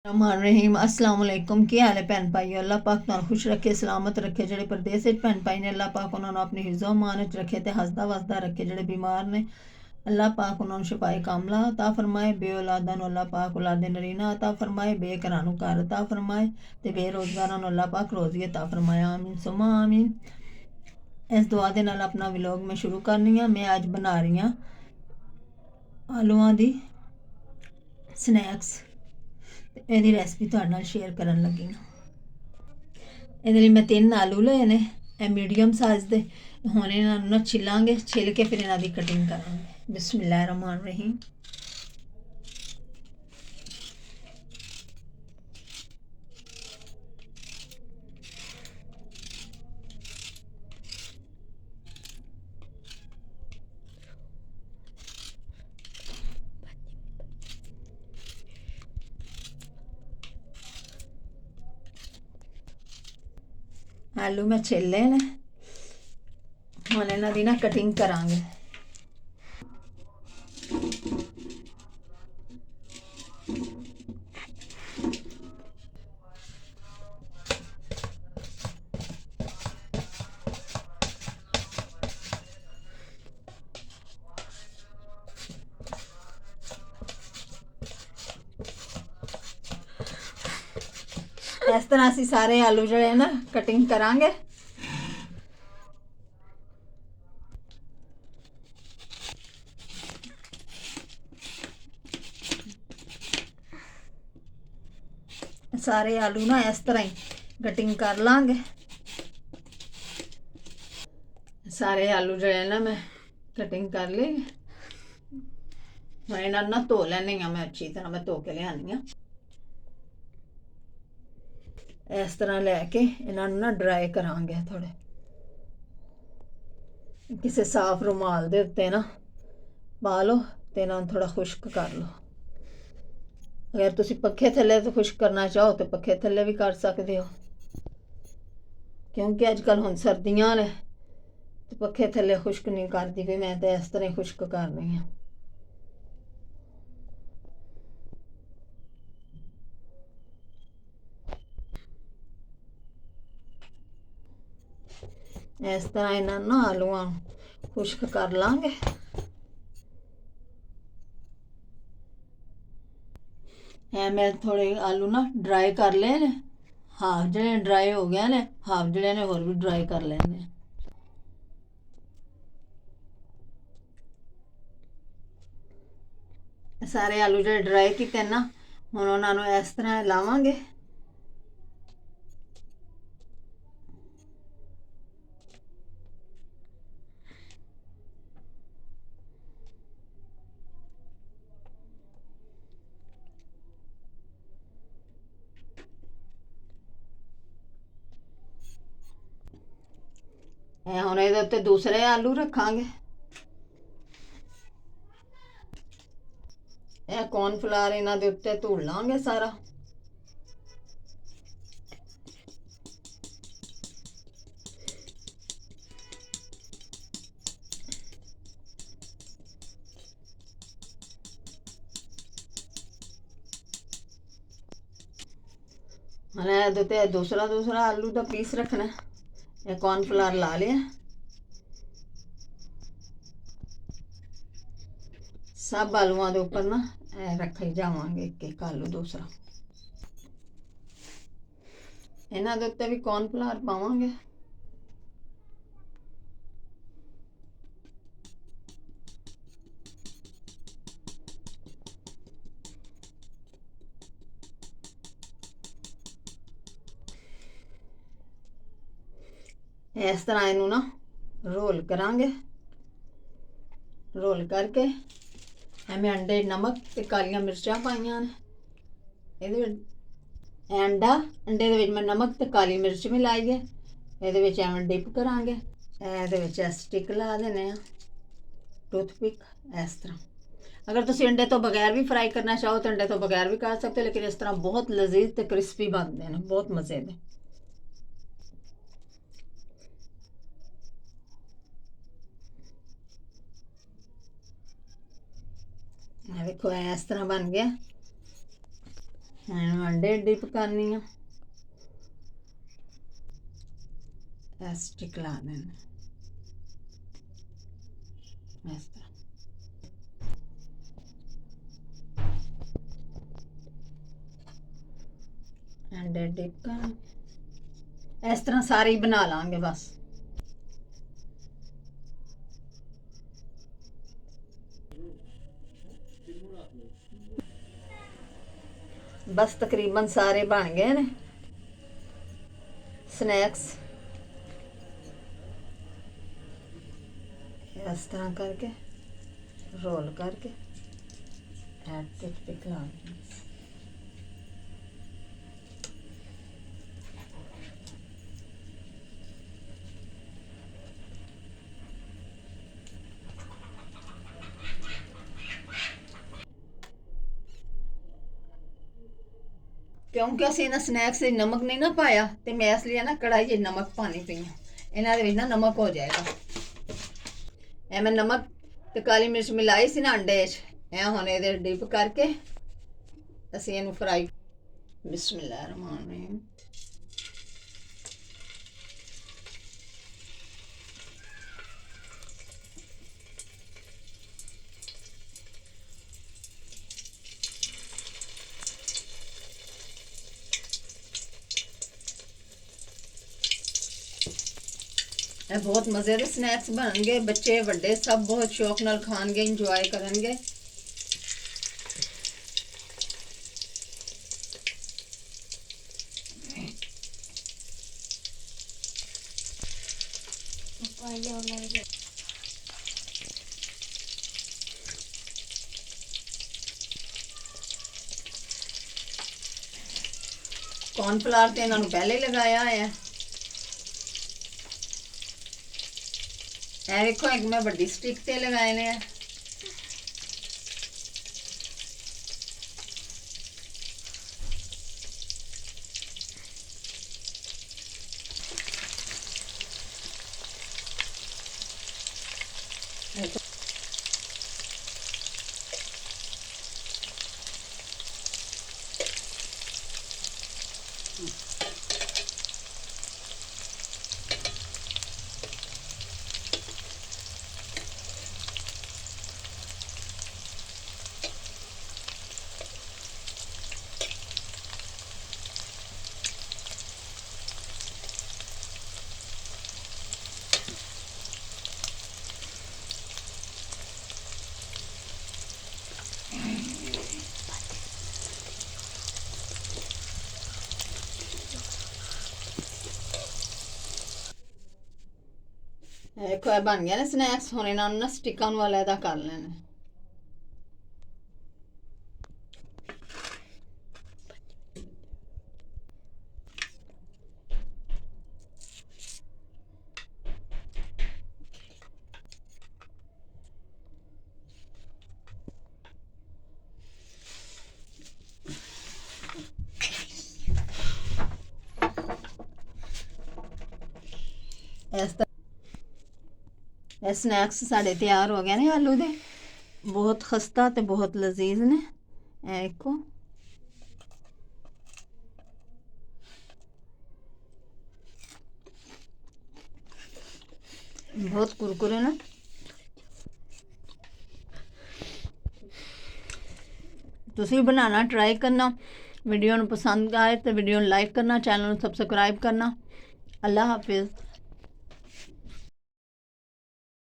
रहमान रहीम अस्सलाम वालेकुम की हाल है भैन भाई अल्लाह पाक तुहानू खुश रखे सलामत रखे जेडे परदेस भैन भाई ने अल्लाह पाक उन्होंने अपनी हिफ्ज़ो अमान च रखे ते हसदा वसदा रखे जेडे बीमार ने अल्लाह पाक उन्होंने शिफाए कामला अता फरमाए बे औलादा नू अल्लाह पाक औलादे नरीना अता फरमाए बेघरां नू घर अता फरमाए ते बेरोजगारां नू अल्लाह पाक रोजी अता फरमाए आमीन सुम्मा आमीन। इस दुआ दे नाल अपना व्लॉग मैं शुरू करनी हाँ। मैं अज बना रही हाँ आलूआं दी स्नैक्स ਇਹਦੀ ਰੈਸਪੀ ਤੁਹਾਡੇ ਨਾਲ ਸ਼ੇਅਰ ਕਰਨ ਲੱਗੀ ਹਾਂ। ਇਹਦੇ ਲਈ ਮੈਂ 3 ਆਲੂ ਲਏ ਨੇ, ਇਹ ਮੀਡੀਅਮ ਸਾਈਜ਼ ਦੇ। ਹੁਣ ਇਹਨਾਂ ਨੂੰ ਨਾ ਛਿੱਲਾਂਗੇ, ਛਿੱਲ ਕੇ ਫਿਰ ਇਹਨਾਂ ਦੀ ਕਟਿੰਗ ਕਰਾਂਗੇ। ਬਿਸਮਿਲ੍ਲਾਹਿਰ ਰਹਿਮਾਨ ਰਹੀਮ। ਆਲੂ ਮੈਂ ਛਿੱਲੇ ਨੇ, ਹੁਣ ਇਹਨਾਂ ਦੀ ਨਾ ਕਟਿੰਗ ਕਰਾਂਗੇ। इस तरह असी सारे आलू जो ना कटिंग करांगे। सारे आलू ना इस तरह ही कटिंग कर लांगे। सारे आलू जो है ना मैं कटिंग कर ली। मैं इन्होंने ना धो लैनी हाँ, मैं अच्छी तरह मैं धो के लियानी हाँ। इस तरह लैके इन्होंने ना ड्राई करांगे थोड़े, किसी साफ रुमाल दे उत्ते ना पा लो ते इन्होंने थोड़ा खुश्क कर लो। अगर तुसी पखे थल्ले तो खुश्क करना चाहो तो पखे थल्ले भी कर सकते हो, क्योंकि अजकल हुण सर्दियां ने तो पखे थल्ले खुश्क नहीं करती भी। मैं तो इस तरह खुश्क करनी है। इस तरह इन्होंने ना आलूआं खुश्क कर लांगे। मैं थोड़े आलू ना ड्राई कर ले ने, हाफ जड़े ड्राई हो गए ने, हाफ जड़े ने होर भी ड्राई कर लेने। सारे आलू जो ड्राई किए ना, हुण उन्होंने इस तरह लावांगे। हुण इहदे उत्ते दूसरे आलू रखांगे। यह कॉर्नफ्लावर इन्हां दे उत्ते धुल लांगे सारा। हुण इहदे उत्ते दूसरा दूसरा आलू दा पीस रखना। यह कॉर्नफ्लावर ला लिया। सब आलूआं दे उपर ना रखे जावांगे एक एक आलू दूसरा। इन्हां दे उत्ते भी कॉर्नफ्लावर पावांगे। इस तरह इनू ना रोल करांगे। रोल करके मैं अंडे नमक ते कालियां मिर्चां पाइयां ने। ਇਹਦੇ अंडा अंडे ਦੇ ਵਿੱਚ मैं नमक ते काली मिर्च मिलाई है। ਇਹਦੇ ਵਿੱਚ ਐਵੇਂ ਡਿਪ ਕਰਾਂਗੇ। ਇਹਦੇ ਵਿੱਚ ਸਟਿਕ ਲਾ ਦੇਣੇ ਆ, ਟੂਥਪਿਕ ਇਸ ਤਰ੍ਹਾਂ। अगर तुम अंडे तो बगैर भी फ्राई करना चाहो तो अंडे तो बगैर भी कर सकते हो, लेकिन इस तरह बहुत लजीज ते क्रिस्पी बनते हैं, बहुत मज़े दे। देखो इस तरह बन गया। मैं अंडे डिप करनी है, स्टिक ला देना इस तरह। अंडे डिप कर इस तरह सारे ही बना लांगे बस। बस तकरीबन सारे बन गए ने स्नैक्स। इस तरह करके रोल करके टूथपिक ला देंगे। क्योंकि असं इन्होंने स्नैक्स नमक नहीं ना पाया तो मैं इसलिए ना कढ़ाई नमक पानी पई हूँ, इन्होंने ना नमक हो जाएगा। ए मैं नमक तो काली मिर्च मिलाई सी ना अंडे ए हम ये डिप करके असी इन फ्राई। बिस्मिल्लाहिर्रहमानिर्रहीम। बहुत मज़े के स्नैक्स बननगे, बच्चे बड़े सब बहुत शौक नाल खाणगे, इंजॉय करनगे। कॉर्नफ्लावर तो इन्होंने पहले ही लगाया है। देखो एक मैं बड़ी स्टिक ते लगाए ने। देखो ये बन गया ना स्नैक्स, हम इन्होंने ना स्टिकां वाला अलहदा कर लेना। इस तरह स्नैक्स साढ़े तैयार हो गए ने आलू दे, बहुत खस्ता ते बहुत लजीज ने। देखो बहुत कुरकुरे ने। तुसी बनाना ट्राई करना। वीडियो पसंद आए तो वीडियो लाइक करना, चैनल सब्सक्राइब करना। अल्लाह हाफिज़।